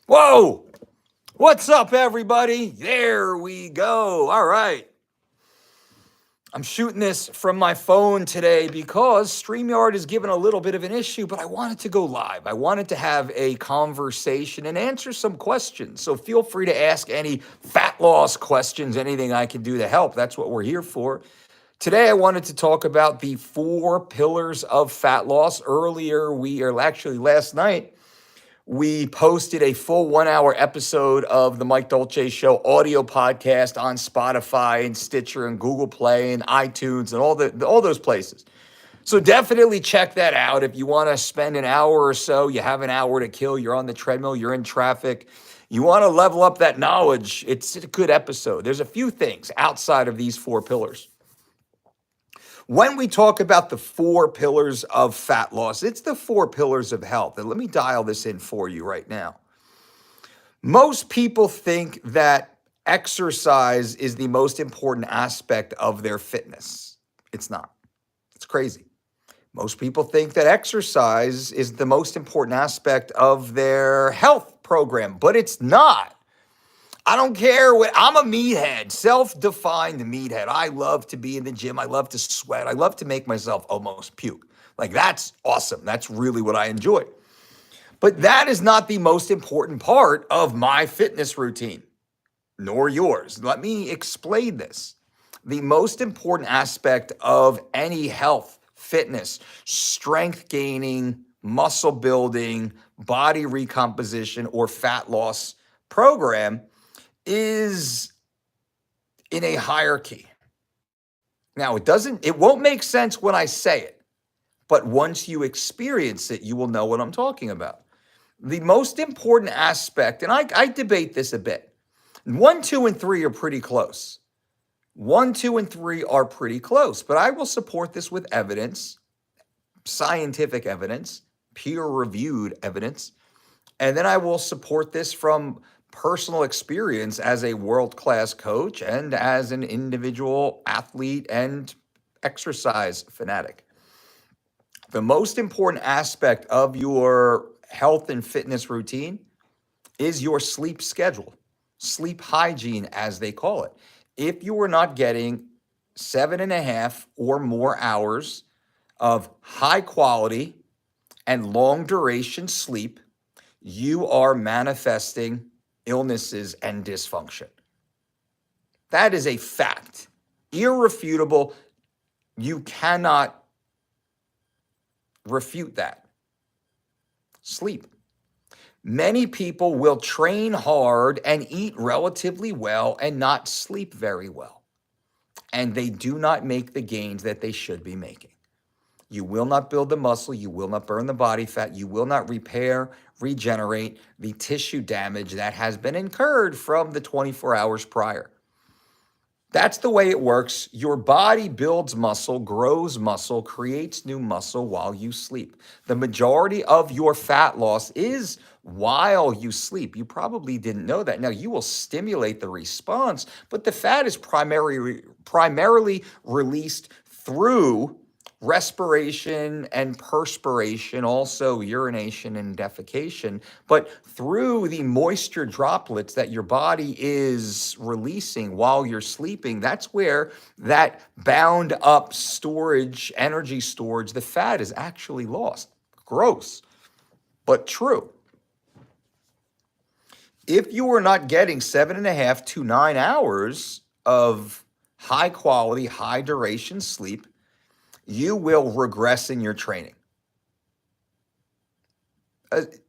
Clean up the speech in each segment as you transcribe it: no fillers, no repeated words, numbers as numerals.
Whoa! What's up, everybody? There we go. All right. I'm shooting this from my phone today because StreamYard is given a little bit of an issue, but I wanted to go live. I wanted to have a conversation and answer some questions. So feel free to ask any fat loss questions, anything I can do to help. That's what we're here for. Today, I wanted to talk about the 4 pillars of fat loss. Actually last night, we posted a full 1 hour episode of the Mike Dolce Show audio podcast on Spotify and Stitcher and Google Play and iTunes and all those places. So definitely check that out. If you want to spend an hour or so, you have an hour to kill, you're on the treadmill, you're in traffic, you want to level up that knowledge, it's a good episode. There's a few things outside of these 4 pillars. When we talk about the 4 pillars of fat loss, it's the 4 pillars of health. And let me dial this in for you right now. Most people think that exercise is the most important aspect of their fitness. It's not. It's crazy. Most people think that exercise is the most important aspect of their health program, but it's not. I don't care I'm a meathead, self-defined meathead. I love to be in the gym. I love to sweat. I love to make myself almost puke. Like, that's awesome. That's really what I enjoy. But that is not the most important part of my fitness routine, nor yours. Let me explain this. The most important aspect of any health, fitness, strength gaining, muscle building, body recomposition, or fat loss program is in a hierarchy. Now, it won't make sense when I say it, but once you experience it, you will know what I'm talking about. The most important aspect, and I debate this a bit. 1, 2, and 3 are pretty close. 1, 2, and 3 are pretty close, but I will support this with evidence, scientific evidence, peer-reviewed evidence, and then I will support this from personal experience as a world-class coach and as an individual athlete and exercise fanatic. The most important aspect of your health and fitness routine is your sleep schedule, sleep hygiene, as they call it. If you are not getting 7.5 or more hours of high quality and long duration sleep, you are manifesting illnesses and dysfunction. That is a fact, irrefutable. You cannot refute that. Sleep. Many people will train hard and eat relatively well and not sleep very well. And they do not make the gains that they should be making. You will not build the muscle. You will not burn the body fat. You will not repair, regenerate the tissue damage that has been incurred from the 24 hours prior. That's the way it works. Your body builds muscle, grows muscle, creates new muscle while you sleep. The majority of your fat loss is while you sleep. You probably didn't know that. Now, you will stimulate the response, but the fat is primarily released through respiration and perspiration, also urination and defecation, but through the moisture droplets that your body is releasing while you're sleeping, that's where that bound up storage, energy storage, the fat is actually lost. Gross, but true. If you are not getting 7.5 to 9 hours of high quality, high duration sleep, you will regress in your training.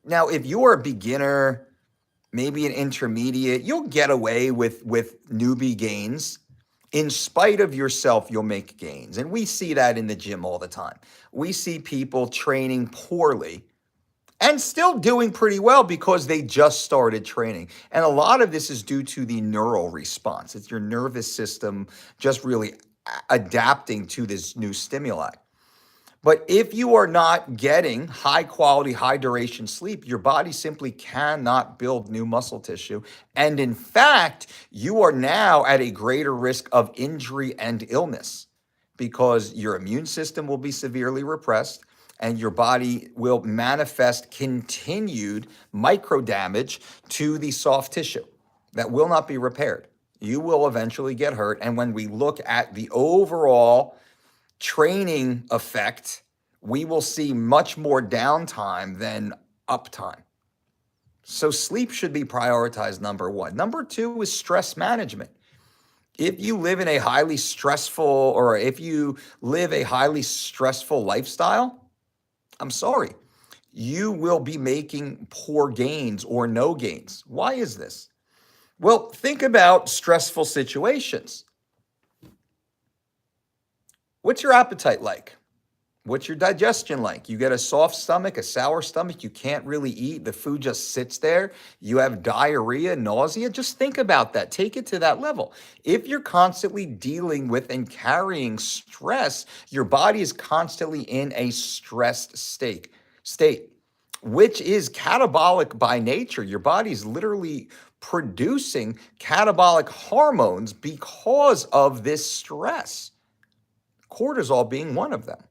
Now, if you are a beginner, maybe an intermediate, you'll get away with newbie gains. In spite of yourself, you'll make gains. And we see that in the gym all the time. We see people training poorly and still doing pretty well because they just started training. And a lot of this is due to the neural response. It's your nervous system just really adapting to this new stimuli. But if you are not getting high quality, high duration sleep, your body simply cannot build new muscle tissue. And in fact, you are now at a greater risk of injury and illness because your immune system will be severely repressed and your body will manifest continued micro damage to the soft tissue that will not be repaired. You will eventually get hurt. And when we look at the overall training effect, we will see much more downtime than uptime. So sleep should be prioritized number one. Number two is stress management. If you live in a highly stressful, or if you live a highly stressful lifestyle, I'm sorry, you will be making poor gains or no gains. Why is this? Well, think about stressful situations. What's your appetite like? What's your digestion like? You get a soft stomach, a sour stomach, you can't really eat, the food just sits there, you have diarrhea, nausea. Just think about that. Take it to that level. If you're constantly dealing with and carrying stress, your body is constantly in a stressed state, which is catabolic by nature. Your body is literally producing catabolic hormones because of this stress, cortisol being one of them.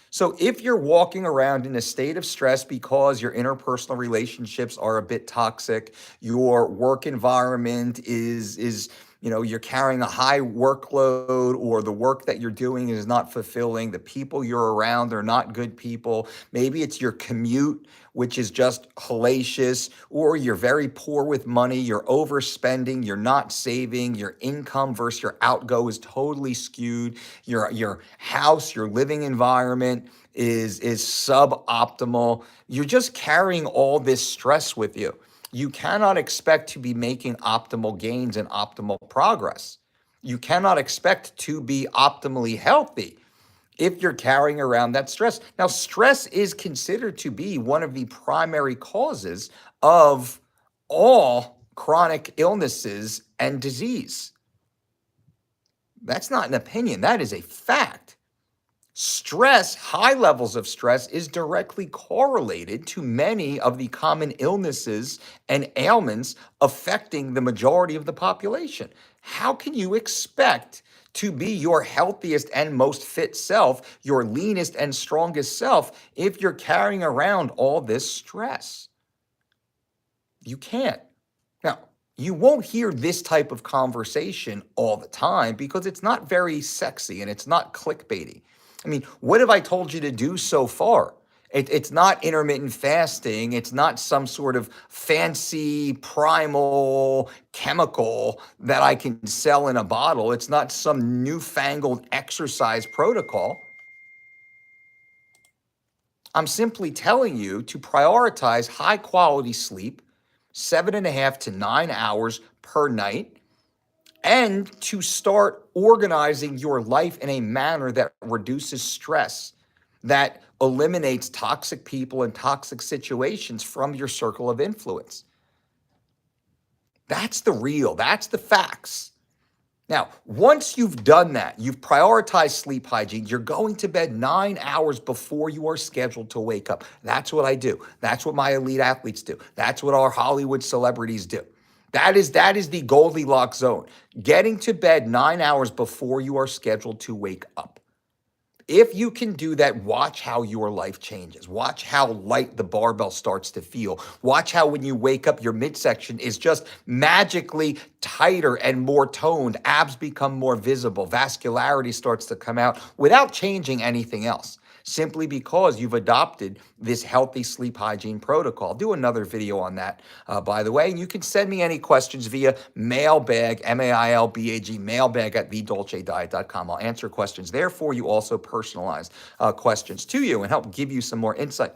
So if you're walking around in a state of stress because your interpersonal relationships are a bit toxic, your work environment is you're carrying a high workload, or the work that you're doing is not fulfilling, the people you're around are not good people, maybe it's your commute, which is just hellacious, or you're very poor with money, you're overspending, you're not saving, your income versus your outgo is totally skewed, your house, your living environment is suboptimal, you're just carrying all this stress with you. You cannot expect to be making optimal gains and optimal progress. You cannot expect to be optimally healthy if you're carrying around that stress. Now, stress is considered to be one of the primary causes of all chronic illnesses and disease. That's not an opinion, that is a fact. Stress, high levels of stress, is directly correlated to many of the common illnesses and ailments affecting the majority of the population. How can you expect to be your healthiest and most fit self, your leanest and strongest self, if you're carrying around all this stress? You can't. Now, you won't hear this type of conversation all the time because it's not very sexy and it's not clickbaity. I mean, what have I told you to do so far? It's not intermittent fasting. It's not some sort of fancy primal chemical that I can sell in a bottle. It's not some newfangled exercise protocol. I'm simply telling you to prioritize high quality sleep, 7.5 to 9 hours per night, and to start organizing your life in a manner that reduces stress, that eliminates toxic people and toxic situations from your circle of influence. That's the facts. Now, once you've done that, you've prioritized sleep hygiene, you're going to bed 9 hours before you are scheduled to wake up. That's what I do. That's what my elite athletes do. That's what our Hollywood celebrities do. That is the Goldilocks zone. Getting to bed 9 hours before you are scheduled to wake up. If you can do that, watch how your life changes. Watch how light the barbell starts to feel. Watch how when you wake up, your midsection is just magically tighter and more toned. Abs become more visible. Vascularity starts to come out without changing anything else, simply because you've adopted this healthy sleep hygiene protocol. I'll do another video on that, by the way. And you can send me any questions via mailbag, mailbag, mailbag at thedolcediet.com. I'll answer questions there for you, also personalized questions to you, and help give you some more insight.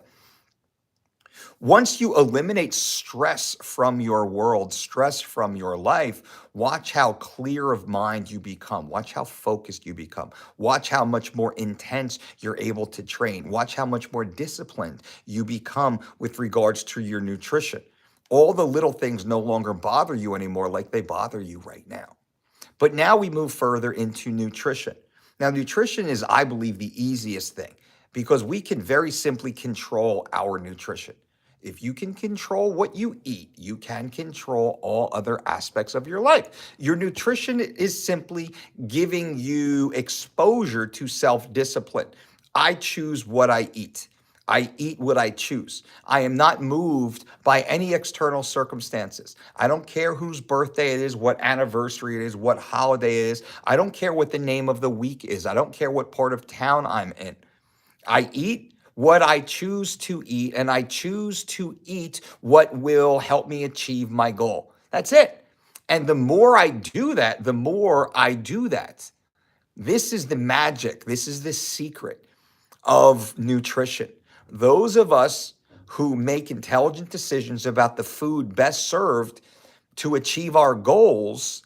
Once you eliminate stress from your world, stress from your life, watch how clear of mind you become. Watch how focused you become. Watch how much more intense you're able to train. Watch how much more disciplined you become with regards to your nutrition. All the little things no longer bother you anymore like they bother you right now. But now we move further into nutrition. Now, nutrition is, I believe, the easiest thing because we can very simply control our nutrition. If you can control what you eat, you can control all other aspects of your life. Your nutrition is simply giving you exposure to self-discipline, I choose what I eat. I eat what I choose. I am not moved by any external circumstances. I don't care whose birthday it is, what anniversary it is, what holiday it is. I don't care what the name of the week is. I don't care what part of town I'm in. I eat what I choose to eat, and I choose to eat what will help me achieve my goal. That's it. And the more I do that, the more I do that. This is the magic. This is the secret of nutrition. Those of us who make intelligent decisions about the food best served to achieve our goals,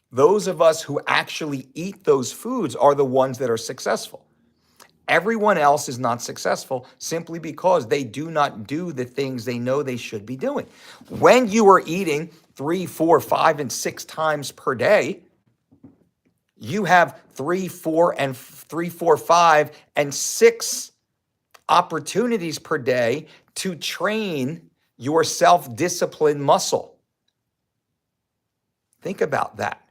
those of us who actually eat those foods are the ones that are successful. Everyone else is not successful simply because they do not do the things they know they should be doing. When you are eating 3, 4, 5, and 6 times per day, you have 3, 4, 5, and 6 opportunities per day to train your self-discipline muscle. Think about that.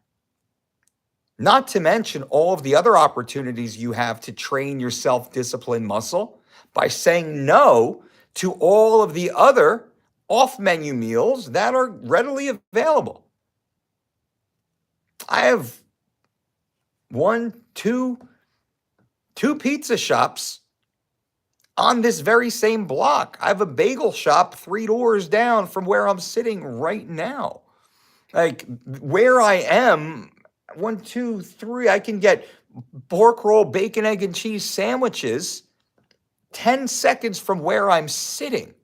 Not to mention all of the other opportunities you have to train your self-discipline muscle by saying no to all of the other off-menu meals that are readily available. I have two pizza shops on this very same block. I have a bagel shop 3 doors down from where I'm sitting right now. Like where I am, 1, 2, 3, I can get pork roll, bacon, egg, and cheese sandwiches 10 seconds from where I'm sitting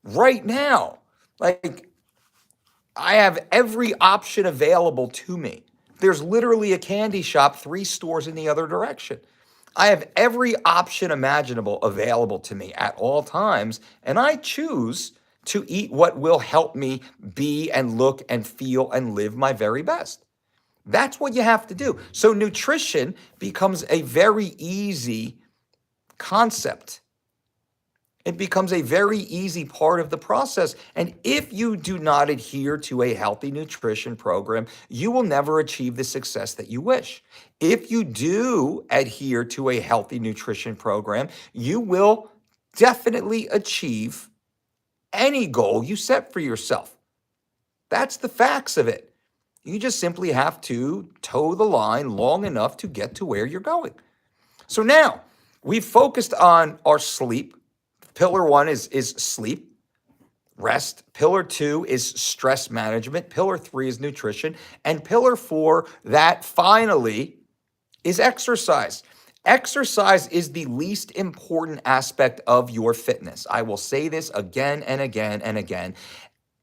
right now. Like I have every option available to me. There's literally a candy shop 3 stores in the other direction. I have every option imaginable available to me at all times, and I choose to eat what will help me be and look and feel and live my very best. That's what you have to do. So nutrition becomes a very easy concept. It becomes a very easy part of the process. And if you do not adhere to a healthy nutrition program, you will never achieve the success that you wish. If you do adhere to a healthy nutrition program, you will definitely achieve any goal you set for yourself. That's the facts of it. You just simply have to toe the line long enough to get to where you're going. So now we've focused on our sleep. Pillar 1 is sleep, rest. Pillar 2 is stress management. Pillar 3 is nutrition. And pillar 4, that finally is exercise. Exercise is the least important aspect of your fitness. I will say this again and again and again.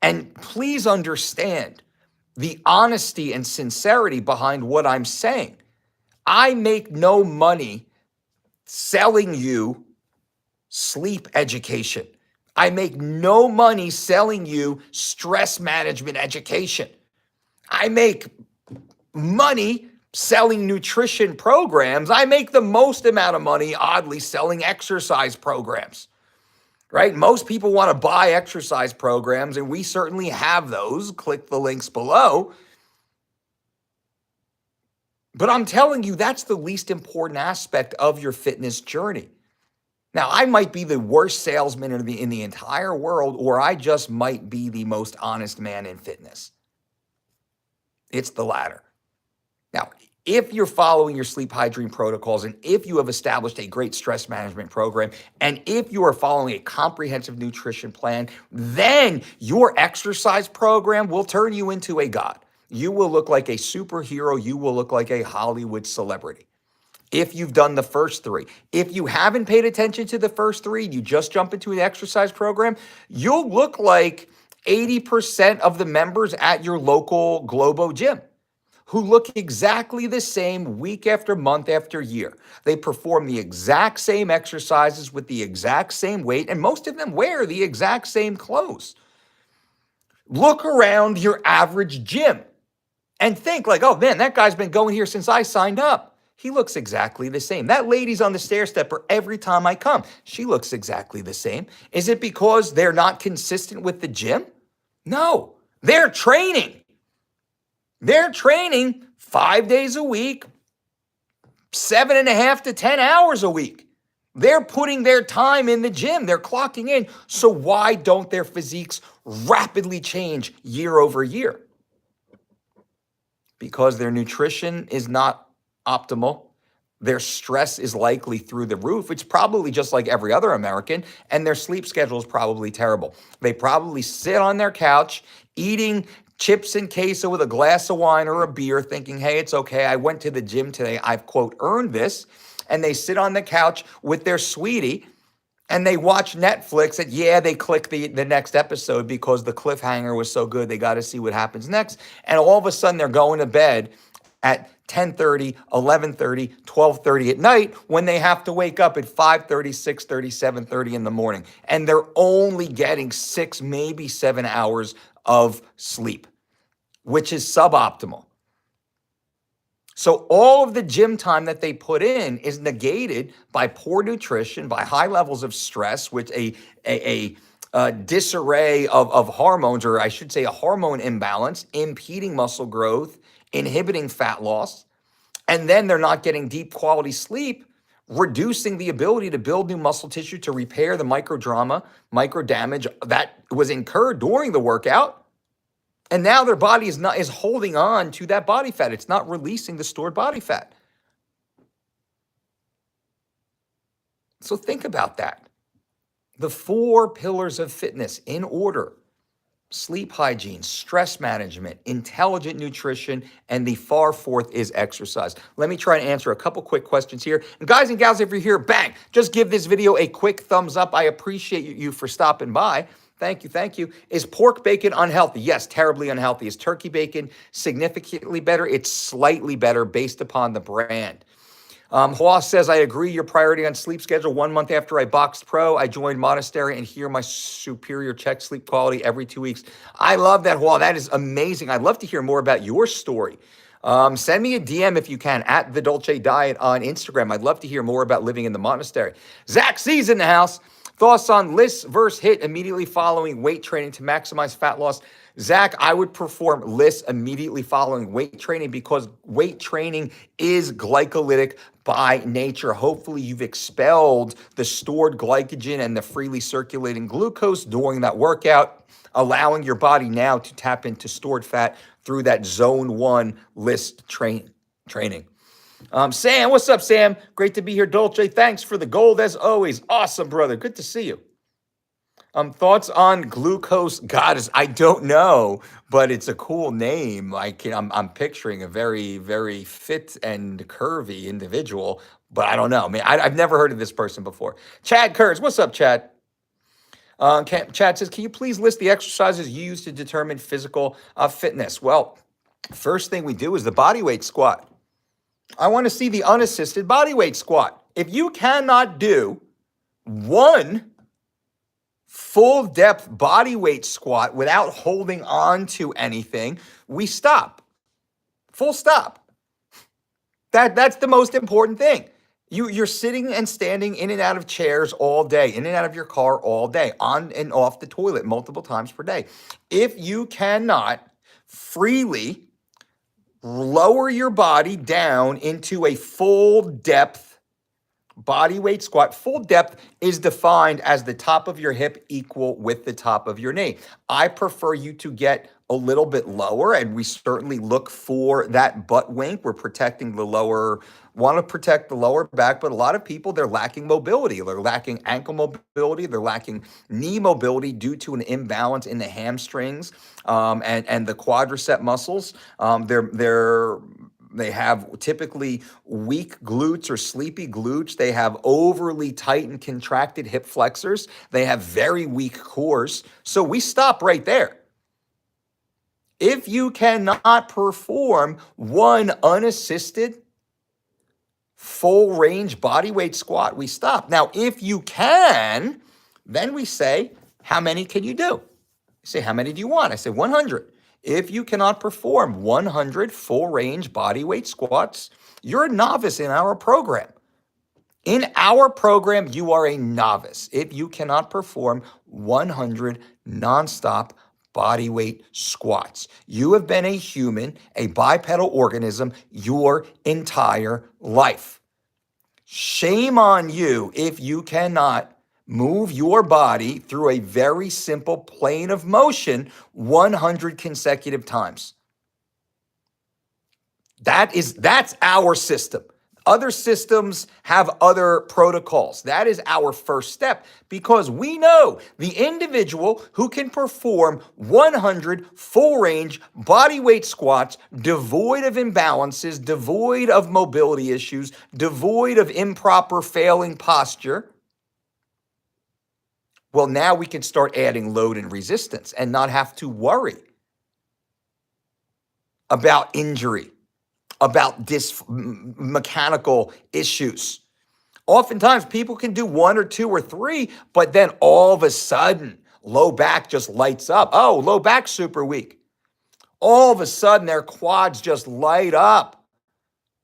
And please understand the honesty and sincerity behind what I'm saying. I make no money selling you sleep education. I make no money selling you stress management education. I make money selling nutrition programs. I make the most amount of money, oddly, selling exercise programs, right? Most people want to buy exercise programs, and we certainly have those. Click the links below. But I'm telling you, that's the least important aspect of your fitness journey. Now, I might be the worst salesman in the entire world, or I just might be the most honest man in fitness. It's the latter. Now, if you're following your sleep hygiene protocols, and if you have established a great stress management program, and if you are following a comprehensive nutrition plan, then your exercise program will turn you into a god. You will look like a superhero. You will look like a Hollywood celebrity. If you've done the first 3. If you haven't paid attention to the first 3, you just jump into an exercise program, you'll look like 80% of the members at your local Globo gym who look exactly the same week after month after year. They perform the exact same exercises with the exact same weight, and most of them wear the exact same clothes. Look around your average gym and think like, oh man, that guy's been going here since I signed up. He looks exactly the same. That lady's on the stair stepper every time I come. She looks exactly the same. Is it because they're not consistent with the gym? No, they're training. They're training 5 days a week, 7.5 to 10 hours a week. They're putting their time in the gym. They're clocking in. So why don't their physiques rapidly change year over year? Because their nutrition is not optimal. Their stress is likely through the roof. It's probably just like every other American, and their sleep schedule is probably terrible. They probably sit on their couch eating chips and queso with a glass of wine or a beer, thinking, hey, it's okay. I went to the gym today. I've, quote, earned this. And they sit on the couch with their sweetie and they watch Netflix, and yeah, they click the next episode because the cliffhanger was so good. They got to see what happens next. And all of a sudden they're going to bed at 10:30, 11:30, 12:30 at night when they have to wake up at 5:30, 6:30, 7:30 in the morning. And they're only getting 6, maybe 7 hours of sleep, which is suboptimal. So all of the gym time that they put in is negated by poor nutrition, by high levels of stress, which a disarray of hormones, or I should say a hormone imbalance, impeding muscle growth, inhibiting fat loss. And then they're not getting deep quality sleep, reducing the ability to build new muscle tissue, to repair the micro damage that was incurred during the workout. And now their body is holding on to that body fat. It's not releasing the stored body fat. So think about that. The 4 pillars of fitness in order: sleep hygiene, stress management, intelligent nutrition, and the far fourth is exercise. Let me try and answer a couple quick questions here. And guys and gals, if you're here, bang, just give this video a quick thumbs up. I appreciate you for stopping by. Thank you, thank you. Is pork bacon unhealthy? Yes, terribly unhealthy. Is turkey bacon significantly better? It's slightly better based upon the brand. Hua says, I agree, your priority on sleep schedule. 1 month after I boxed pro, I joined Monastery and hear my superior check sleep quality every 2 weeks. I love that, Hua. That is amazing. I'd love to hear more about your story. Send me a DM if you can, at The Dolce Diet on Instagram. I'd love to hear more about living in the monastery. Zach C's in the house. Thoughts on list versus hit immediately following weight training to maximize fat loss? Zach, I would perform list immediately following weight training because weight training is glycolytic by nature. Hopefully you've expelled the stored glycogen and the freely circulating glucose during that workout, allowing your body now to tap into stored fat through that zone 1 list training. Sam, what's up, Sam? Great to be here, Dolce. Thanks for the gold as always. Awesome, brother. Good to see you. Thoughts on glucose goddess? I don't know, but it's a cool name. I'm picturing a very, very fit and curvy individual, but I don't know. I mean, I've never heard of this person before. Chad Kurtz, what's up, Chad? Chad says, can you please list the exercises used to determine physical fitness? Well, first thing we do is the body weight squat. I want to see the unassisted body weight squat. If you cannot do 1 full depth body weight squat without holding on to anything, we stop. Full stop. That's the most important thing. You're sitting and standing in and out of chairs all day, in and out of your car all day, on and off the toilet multiple times per day. If you cannot freely lower your body down into a full depth body weight squat. Full depth is defined as the top of your hip equal with the top of your knee. I prefer you to get a little bit lower, and we certainly look for that butt wink. We're protecting the lower, want to protect the lower back, but a lot of people, they're lacking mobility. They're lacking ankle mobility. They're lacking knee mobility due to an imbalance in the hamstrings and the quadricep muscles. They have typically weak glutes or sleepy glutes. They have overly tight and contracted hip flexors. They have very weak cores. So we stop right there. If you cannot perform 1 unassisted full range body weight squat, we stop. Now, if you can, then we say, how many can you do? You say, how many do you want? I say 100. If you cannot perform 100 full range body weight squats, you're a novice in our program. In our program, you are a novice if you cannot perform 100 nonstop body weight squats. You have been a human, a bipedal organism, your entire life. Shame on you if you cannot move your body through a very simple plane of motion 100 consecutive times. That's our system. Other systems have other protocols. That is our first step because we know the individual who can perform 100 full range body weight squats, devoid of imbalances, devoid of mobility issues, devoid of improper failing posture. Well, now we can start adding load and resistance and not have to worry about injury, about mechanical issues. Oftentimes, people can do 1 or 2 or 3, but then all of a sudden, low back just lights up. Oh, low back super weak. All of a sudden, their quads just light up.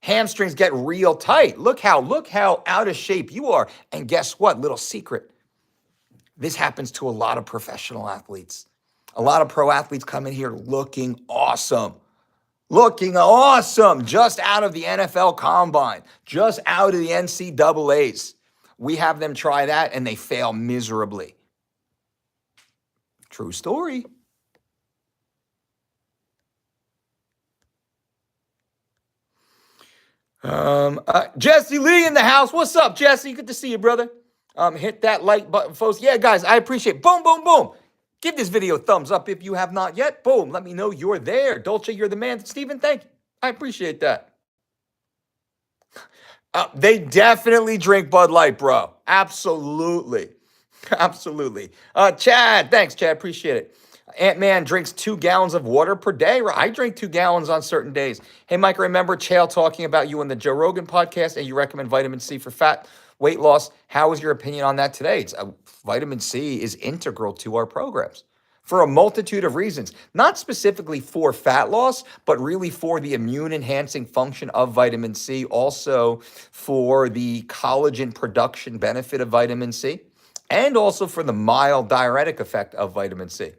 Hamstrings get real tight. Look how out of shape you are. And guess what? Little secret. This happens to a lot of professional athletes. A lot of pro athletes come in here looking awesome. Just out of the NFL Combine, just out of the NCAAs. We have them try that and they fail miserably. True story. Jesse Lee in the house. What's up, Jesse? Good to see you, brother. Hit that like button, folks. Yeah, guys, I appreciate it. Boom, boom, boom. Give this video a thumbs up if you have not yet. Boom, let me know you're there. Dolce, you're the man. Steven, thank you. I appreciate that. They definitely drink Bud Light, bro. Absolutely. Absolutely. Chad, thanks, Chad. Appreciate it. Ant-Man drinks 2 gallons of water per day. I drink 2 gallons on certain days. Hey, Mike, I remember Chael talking about you on the Joe Rogan podcast, and you recommend vitamin C for fat weight loss. How is your opinion on that today? Vitamin C is integral to our programs for a multitude of reasons, not specifically for fat loss, but really for the immune enhancing function of vitamin C, also for the collagen production benefit of vitamin C, and also for the mild diuretic effect of vitamin C.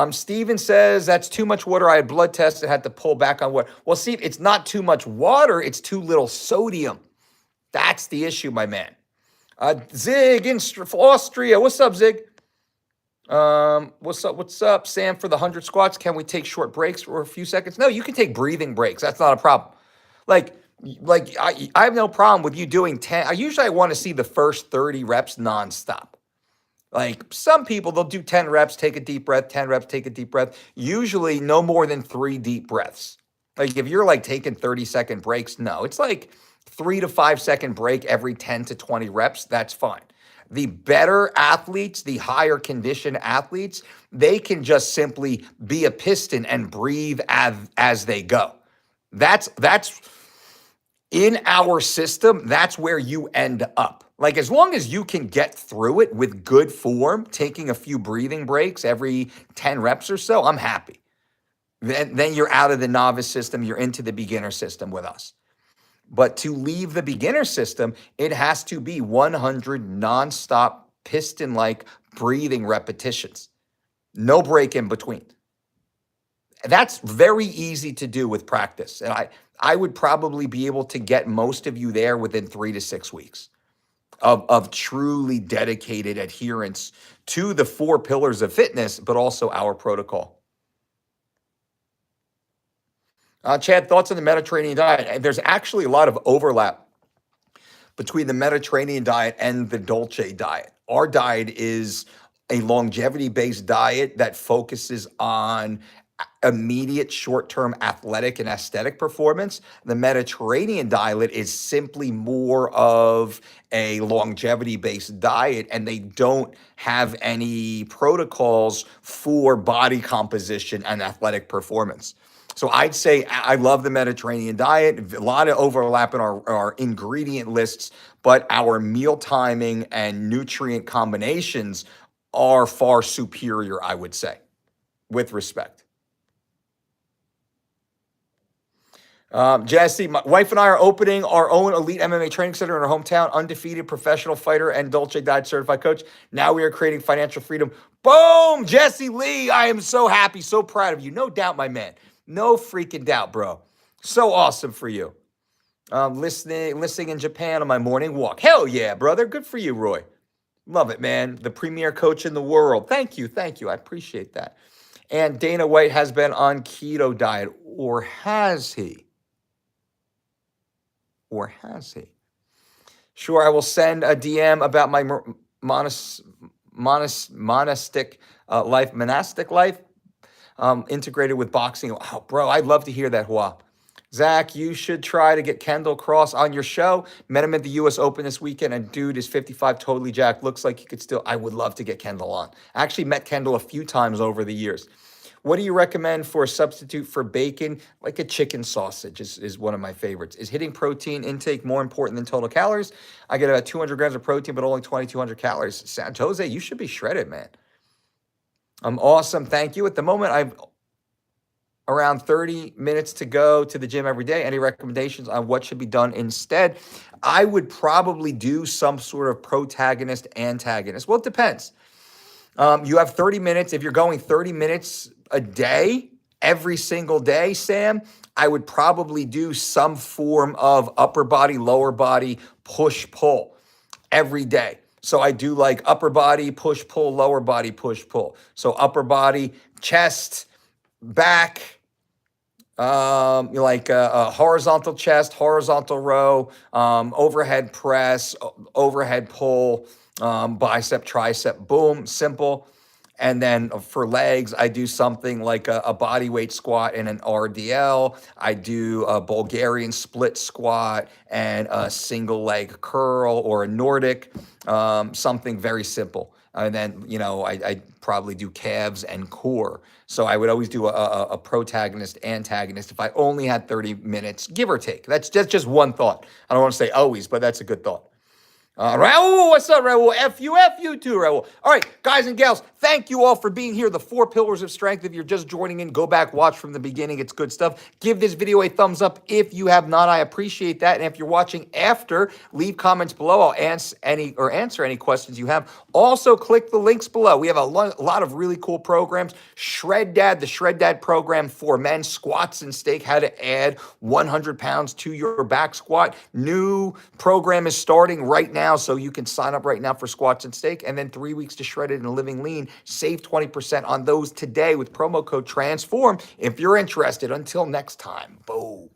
Steven says, that's too much water. I had blood tests and had to pull back on water. Well, Steve, it's not too much water. It's too little sodium. That's the issue, my man. Zig in Austria. What's up, Zig? What's up, Sam, for the 100 squats? Can we take short breaks for a few seconds? No, you can take breathing breaks. That's not a problem. Like I have no problem with you doing 10. I want to see the first 30 reps nonstop. Like some people, they'll do 10 reps, take a deep breath, 10 reps, take a deep breath. Usually no more than 3 deep breaths. Like if you're like taking 30-second breaks, no, it's like 3 to 5 second break every 10 to 20 reps. That's fine. The better athletes, the higher condition athletes, they can just simply be a piston and breathe as they go. That's in our system. That's where you end up. Like as long as you can get through it with good form, taking a few breathing breaks every 10 reps or so, I'm happy. Then you're out of the novice system. You're into the beginner system with us. But to leave the beginner system, it has to be 100 nonstop piston-like breathing repetitions. No break in between. That's very easy to do with practice. And I would probably be able to get most of you there within 3 to 6 weeks of truly dedicated adherence to the 4 pillars of fitness, but also our protocol. Chad, thoughts on the Mediterranean diet? There's actually a lot of overlap between the Mediterranean diet and the Dolce diet. Our diet is a longevity-based diet that focuses on immediate short-term athletic and aesthetic performance. The Mediterranean diet is simply more of a longevity-based diet, and they don't have any protocols for body composition and athletic performance. So I'd say I love the Mediterranean diet. A lot of overlap in our ingredient lists, but our meal timing and nutrient combinations are far superior, I would say, with respect. Jesse, my wife and I are opening our own elite MMA training center in our hometown, undefeated professional fighter and Dolce Diet certified coach. Now we are creating financial freedom. Boom, Jesse Lee. I am so happy, so proud of you. No doubt, my man. No freaking doubt, bro. So awesome for you. Listening in Japan on my morning walk. Hell yeah, brother. Good for you, Roy. Love it, man. The premier coach in the world. Thank you. Thank you. I appreciate that. And Dana White has been on keto diet, or has he? Or has he? Sure, I will send a DM about my monastic life, integrated with boxing. Oh, bro, I'd love to hear that, Hua. Zach, you should try to get Kendall Cross on your show. Met him at the U.S. Open this weekend, and dude is 55, totally jacked. Looks like he could still. I would love to get Kendall on. I actually met Kendall a few times over the years. What do you recommend for a substitute for bacon? Like a chicken sausage is one of my favorites. Is hitting protein intake more important than total calories? I get about 200 grams of protein, but only 2,200 calories. Jose, you should be shredded, man. I'm awesome. Thank you. At the moment, I've around 30 minutes to go to the gym every day. Any recommendations on what should be done instead? I would probably do some sort of protagonist, antagonist. Well, it depends. You have 30 minutes. If you're going 30 minutes a day, every single day, Sam, I would probably do some form of upper body, lower body, push, pull every day. So I do like upper body, push, pull, lower body, push, pull. So upper body, chest, back, like a horizontal chest, horizontal row, overhead press, overhead pull, bicep, tricep, boom, simple. And then for legs, I do something like a body weight squat and an RDL. I do a Bulgarian split squat and a single leg curl or a Nordic, something very simple. And then, I probably do calves and core. So I would always do a protagonist, antagonist if I only had 30 minutes, give or take. That's just one thought. I don't want to say always, but that's a good thought. Raul, what's up, Raul? F you too, Raul. All right, guys and gals, thank you all for being here. The 4 pillars of strength. If you're just joining in, go back, watch from the beginning. It's good stuff. Give this video a thumbs up if you have not. I appreciate that. And if you're watching after, leave comments below. I'll answer any questions you have. Also, click the links below. We have a lot of really cool programs. Shred Dad, the Shred Dad program for men, squats and steak, how to add 100 pounds to your back squat. New program is starting right now. So you can sign up right now for squats and steak, and then 3 weeks to shredded and living lean. Save 20% on those today with promo code TRANSFORM if you're interested. Until next time, boom.